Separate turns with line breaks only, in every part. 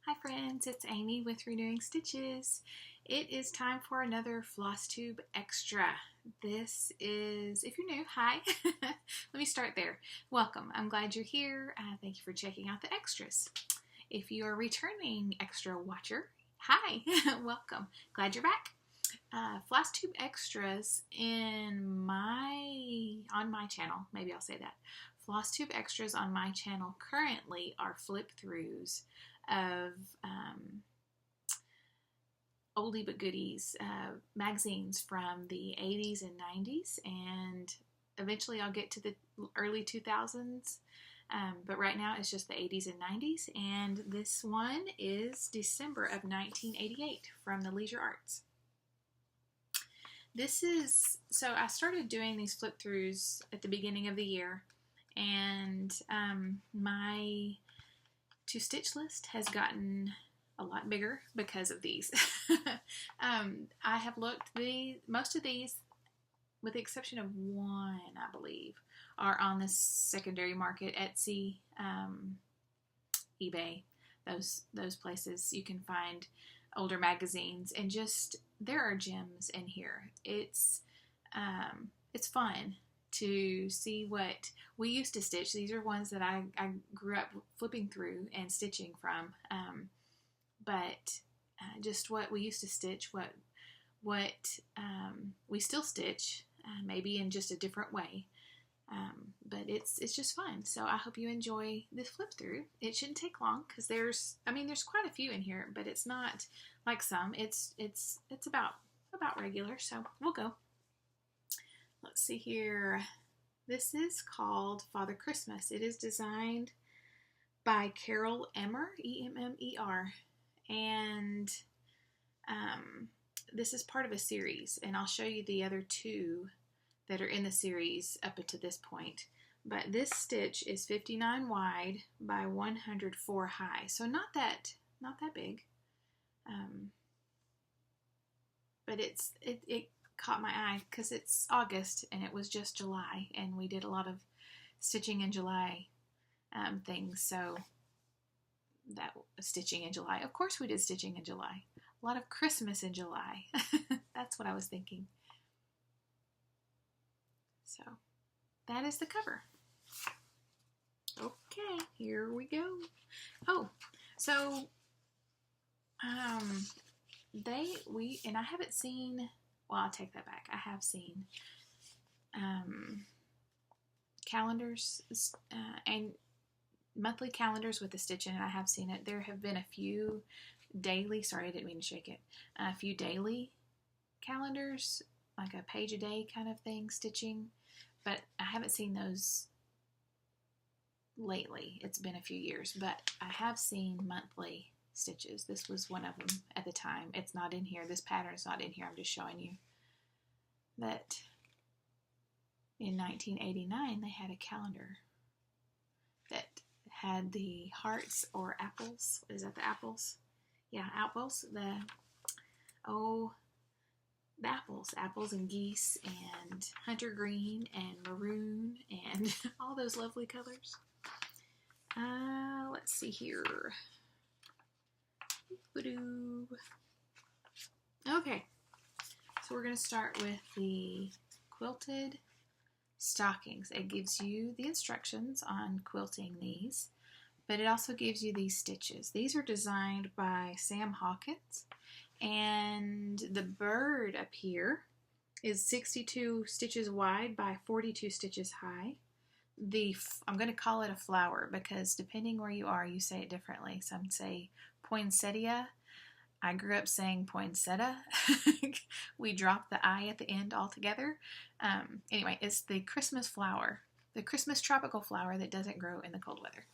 Hi friends, it's Amy with Renewing Stitches. It is time for another Flosstube Extra. This is, if you're new, hi. Let me start there. Welcome. I'm glad you're here. Thank you for checking out the extras. If you are a returning extra watcher, hi. Welcome. Glad you're back. Flosstube Extras on my channel, maybe I'll say that. Flosstube Extras on my channel currently are flip throughs of oldie but goodies magazines from the 80s and 90s, and eventually I'll get to the early 2000s, but right now it's just the 80s and 90s, and this one is December of 1988 from the Leisure Arts. So I started doing these flip throughs at the beginning of the year, and my to stitch list has gotten a lot bigger because of these. I have looked, most of these, with the exception of one, I believe, are on the secondary market, Etsy, eBay, those places you can find older magazines, and just there are gems in here. It's fun to see what we used to stitch. These are ones that I grew up flipping through and stitching from, but just what we used to stitch, what we still stitch, maybe in just a different way, but it's just fun. So I hope you enjoy this flip through. It shouldn't take long because there's quite a few in here, but it's not like some. It's about regular, so we'll go. Let's see here. This is called Father Christmas. It is designed by Carol Emmer, E-M-M-E-R, and this is part of a series, and I'll show you the other two that are in the series up to this point. But this stitch is 59 wide by 104 high, so not that big, but it caught my eye because it's August and it was just July, and we did a lot of stitching in July things, so that stitching in July, of course we did stitching in July, a lot of Christmas in July. That's what I was thinking. So that is the cover. Okay, here we go. Oh, so and I haven't seen, well, I'll take that back. I have seen calendars and monthly calendars with the stitch in it. I have seen it. There have been a few daily, sorry, I didn't mean to shake it, a few daily calendars, like a page a day kind of thing, stitching, but I haven't seen those lately. It's been a few years, but I have seen monthly stitches. This was one of them at the time. It's not in here. This pattern is not in here. I'm just showing you that in 1989 they had a calendar that had the hearts or apples. Is that the apples? Yeah, apples. The apples and geese and hunter green and maroon and all those lovely colors. Let's see here. Okay, so we're going to start with the quilted stockings. It gives you the instructions on quilting these, but it also gives you these stitches. These are designed by Sam Hawkins, and the bird up here is 62 stitches wide by 42 stitches high. I'm going to call it a flower because depending where you are, you say it differently. Some say poinsettia. I grew up saying poinsettia. We dropped the I at the end altogether. Anyway, it's the Christmas flower, the Christmas tropical flower that doesn't grow in the cold weather.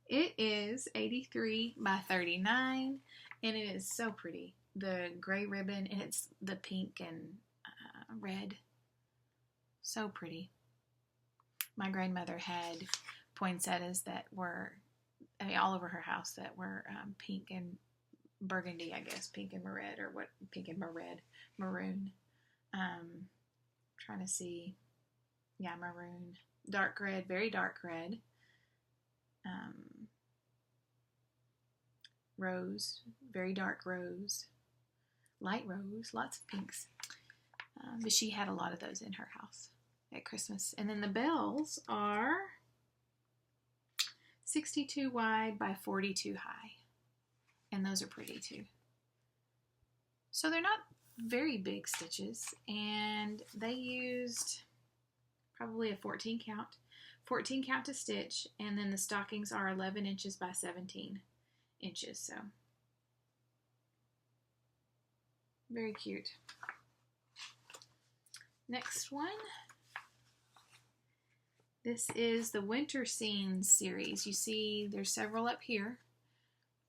It is 83 by 39, and it is so pretty. The gray ribbon, and it's the pink and red. So pretty. My grandmother had poinsettias that were, all over her house that were pink and burgundy, I guess, pink and red, or what, pink and maroon. Trying to see, yeah, maroon, dark red, very dark red. rose, very dark rose, light rose, lots of pinks. But she had a lot of those in her house at Christmas. And then the bells are 62 wide by 42 high. And those are pretty too. So they're not very big stitches, and they used probably a 14 count to stitch, and then the stockings are 11 inches by 17 inches, so very cute. Next one, this is the Winter Scenes series. You see there's several up here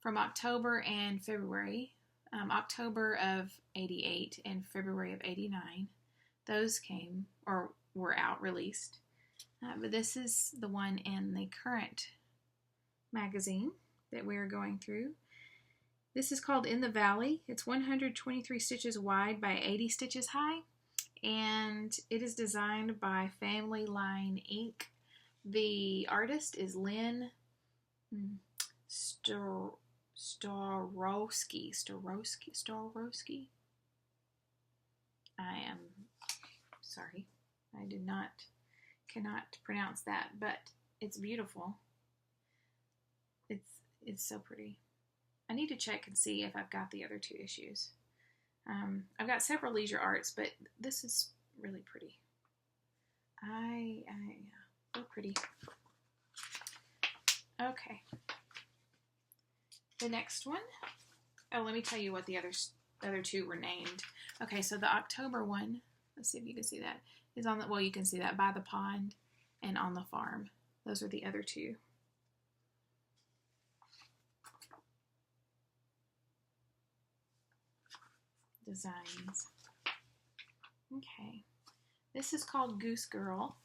from October and February. October of 88 and February of 89. Those came or were out, released. But this is the one in the current magazine that we're going through. This is called In the Valley. It's 123 stitches wide by 80 stitches high, and it is designed by Family Line Inc. The artist is Lynn Starowski. I am sorry. I cannot pronounce that, but it's beautiful. It's so pretty. I need to check and see if I've got the other two issues. I've got several Leisure Arts, but this is really pretty. So pretty. Okay. The next one, oh, let me tell you what the other two were named. Okay, so the October one, let's see if you can see that, is on the, well, you can see that, By the Pond and On the Farm. Those are the other two. Designs. Okay, this is called Goose Girl,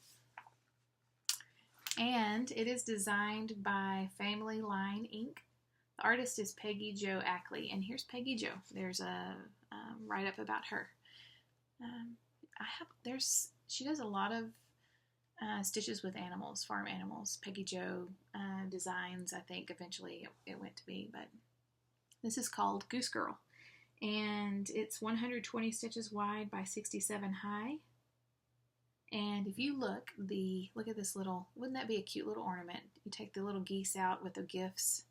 and it is designed by Family Line Inc. The artist is Peggy Jo Ackley, and here's Peggy Jo. There's a write-up about her. She does a lot of stitches with animals, farm animals. Peggy Jo Designs, I think eventually it went to be, but this is called Goose Girl, and it's 120 stitches wide by 67 high. And if you look at this little, wouldn't that be a cute little ornament? You take the little geese out with the gifts.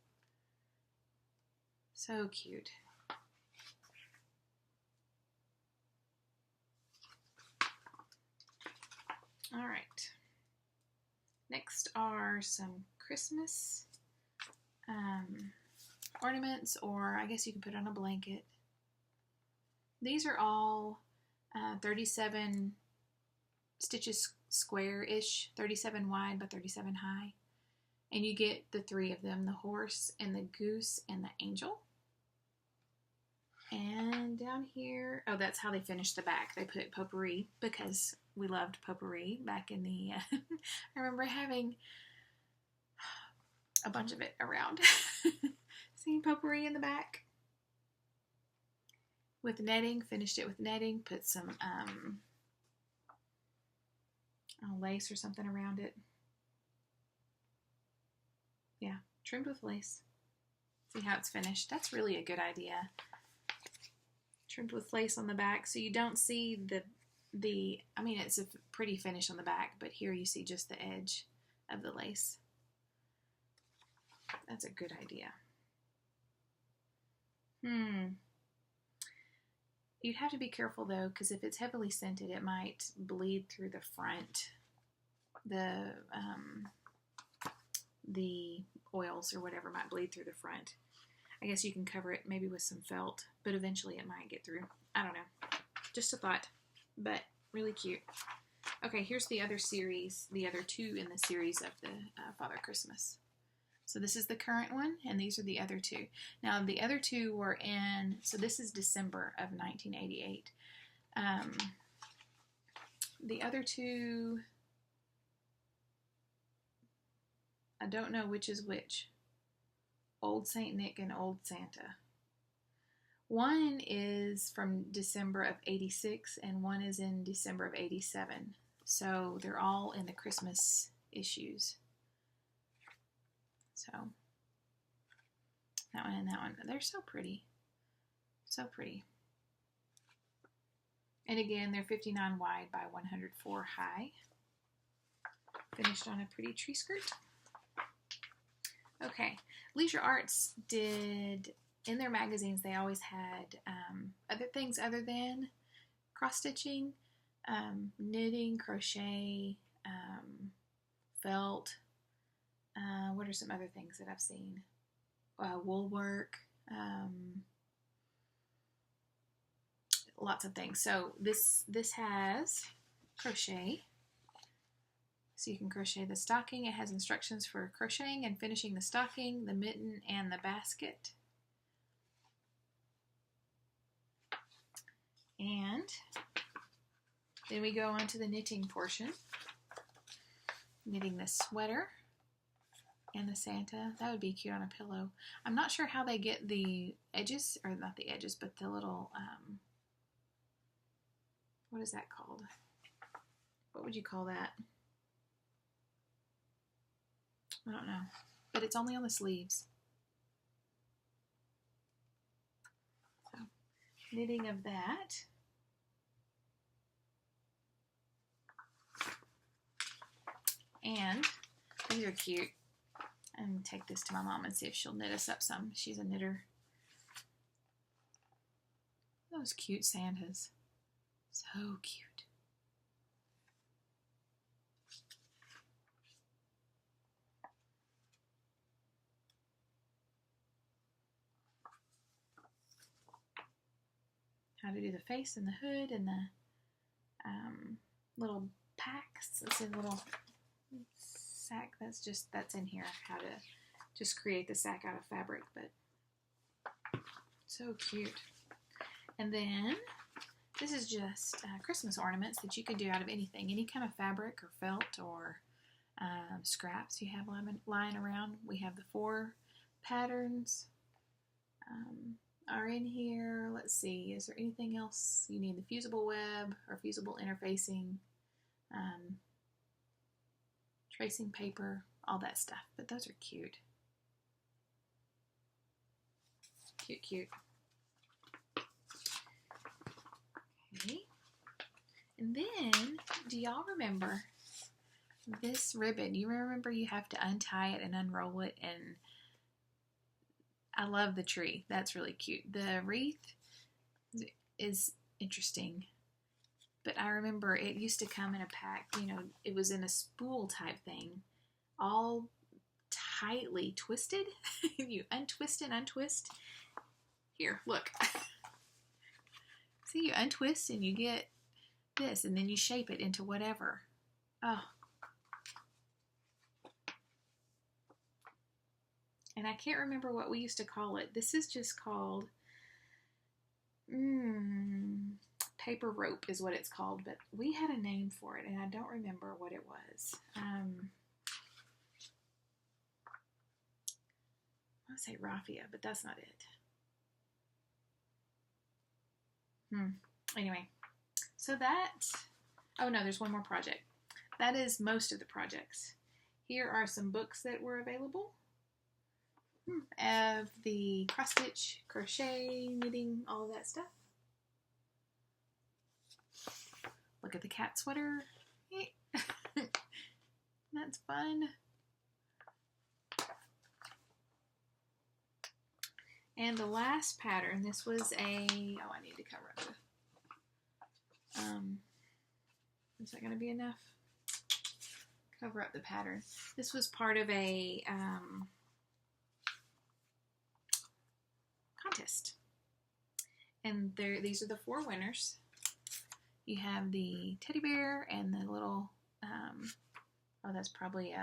So cute. All right. Next are some Christmas ornaments, or I guess you can put on a blanket. These are all 37 stitches square-ish, 37 wide by 37 high. And you get the three of them, the horse and the goose and the angel. And down here, oh, that's how they finished the back. They put potpourri because we loved potpourri back in the, I remember having a bunch of it around. Seeing potpourri in the back. With netting, finished it with netting, put some lace or something around it. Yeah, trimmed with lace. See how it's finished. That's really a good idea. Trimmed with lace on the back, so you don't see I mean, it's a pretty finish on the back, but here you see just the edge of the lace. That's a good idea. You'd have to be careful though, because if it's heavily scented, it might bleed through the front. The oils or whatever might bleed through the front. I guess you can cover it maybe with some felt, but eventually it might get through. I don't know. Just a thought, but really cute. Okay, here's the other series, the other two in the series of the Father Christmas. So this is the current one, and these are the other two. Now, the other two were in, so this is December of 1988. The other two, I don't know which is which. Old Saint Nick and Old Santa. One is from December of 86 and one is in December of 87. So they're all in the Christmas issues. So That one and that one. They're so pretty. So pretty. And again, they're 59 wide by 104 high. Finished on a pretty tree skirt. Okay, Leisure Arts did, in their magazines, they always had other things other than cross-stitching, knitting, crochet, felt. What are some other things that I've seen? Wool work, lots of things. So this has crochet. So you can crochet the stocking. It has instructions for crocheting and finishing the stocking, the mitten, and the basket. And then we go on to the knitting portion. Knitting the sweater and the Santa. That would be cute on a pillow. I'm not sure how they get the edges, or not the edges, but the little, what is that called? What would you call that? I don't know, but it's only on the sleeves. So, knitting of that. And these are cute. I'm going to take this to my mom and see if she'll knit us up some. She's a knitter. Those cute Santas. So cute. How to do the face and the hood and the little packs. It's a little sack that's in here. How to just create the sack out of fabric, but so cute. And then this is just Christmas ornaments that you could do out of anything, any kind of fabric or felt or scraps you have lying around. We have the 4 patterns are in here. Let's see, is there anything else you need? The fusible web or fusible interfacing, tracing paper, all that stuff. But those are cute. Cute, cute. Okay. And then, do y'all remember this ribbon? You remember you have to untie it and unroll it, and I love the tree. That's really cute. The wreath is interesting, but I remember it used to come in a pack. You know, it was in a spool type thing, all tightly twisted. You untwist and untwist. Here, look. See, you untwist and you get this, and then you shape it into whatever. Oh. And I can't remember what we used to call it. This is just called paper rope is what it's called, but we had a name for it, and I don't remember what it was. I want to say raffia, but that's not it. Anyway, so that, oh no, there's one more project. That is most of the projects. Here are some books that were available. Of the cross stitch, crochet, knitting, all of that stuff. Look at the cat sweater. That's fun. And the last pattern, this was a, oh, I need to cover up the, is that going to be enough? Cover up the pattern. This was part of a contest. And these are the 4 winners. You have the teddy bear and the little, oh, that's probably,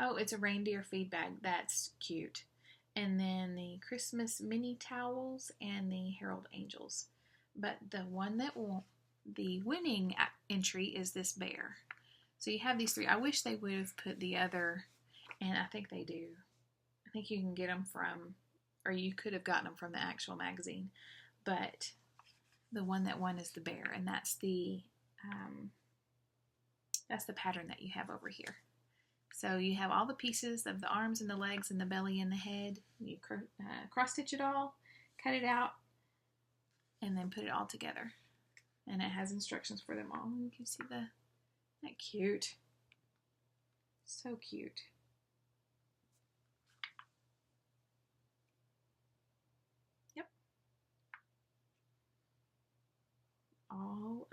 oh, it's a reindeer feed bag. That's cute. And then the Christmas mini towels and the Herald Angels. But the one that won, the winning entry is this bear. So you have these 3. I wish they would have put the other, and I think they do. I think you can get them from, or you could have gotten them from the actual magazine. But the one that won is the bear, and that's the pattern that you have over here. So you have all the pieces of the arms and the legs and the belly and the head. You cross stitch it all, cut it out, and then put it all together. And it has instructions for them all. You can see isn't that cute? So cute. Yep. All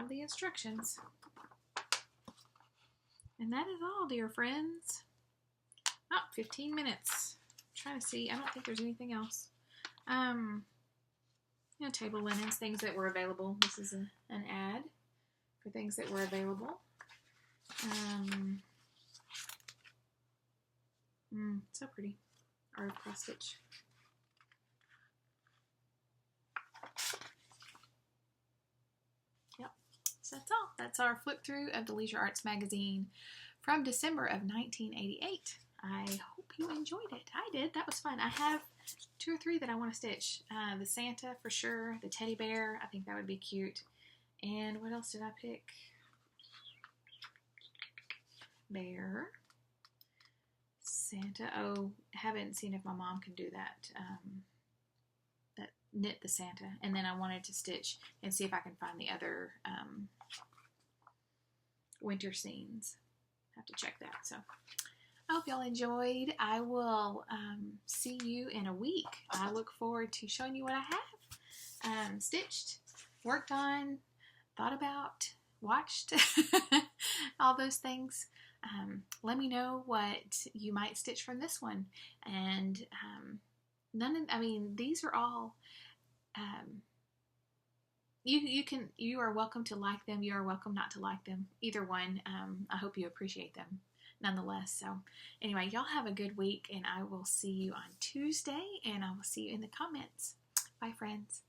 the instructions. And that is all, dear friends. Oh, 15 minutes. I'm trying to see. I don't think there's anything else. You know, table linens, things that were available. This is an ad for things that were available. So pretty. Or cross stitch. Yep. So that's all. That's our flip through of the Leisure Arts magazine from December of 1988. I hope you enjoyed it. I did. That was fun. I have 2 or 3 that I want to stitch. The Santa for sure. The teddy bear. I think that would be cute. And what else did I pick? Bear. Santa. Oh, haven't seen if my mom can do that. That knit the Santa. And then I wanted to stitch and see if I can find the other winter scenes. Have to check that. So I hope y'all enjoyed. I will see you in a week. I look forward to showing you what I have stitched, worked on, thought about, watched, all those things. Let me know what you might stitch from this one. And these are all, you are welcome to like them. You are welcome not to like them. Either one. I hope you appreciate them nonetheless. So anyway, y'all have a good week, and I will see you on Tuesday, and I will see you in the comments. Bye, friends.